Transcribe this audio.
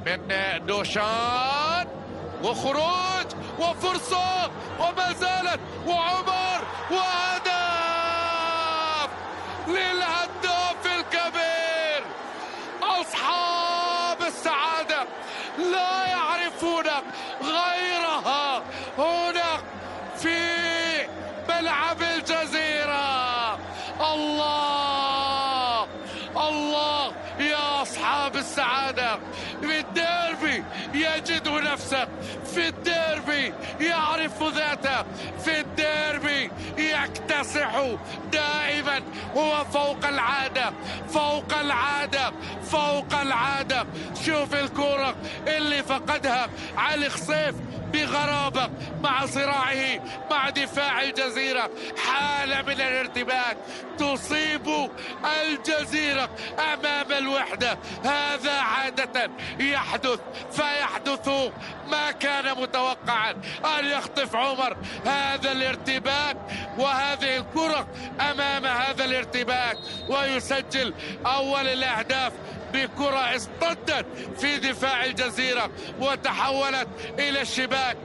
من دوشان وخروج وفرصة وما زالت وعمر وهدف للهداف الكبير. أصحاب السعادة لا يعرفون غيرها هنا في ملعب الجزيرة. الله الله يا أصحاب السعادة، في الديربي يجد نفسه، في الديربي يعرف ذاته، في الديربي يكتسح دائما. هو فوق العادة فوق العادة فوق العادة. شوف الكرة اللي فقدها علي خصيف بغرابة مع صراعه مع دفاع الجزيرة. حالة من الارتباك تصيب الجزيرة أمام الوحدة. هذا عادة يحدث، فيحدث ما كان متوقعا أن يخطف عمر هذا الارتباك وهذه الكرة أمام هذا الارتباك ويسجل أول الأهداف بكرة اصطدت في دفاع الجزيرة وتحولت إلى الشباك.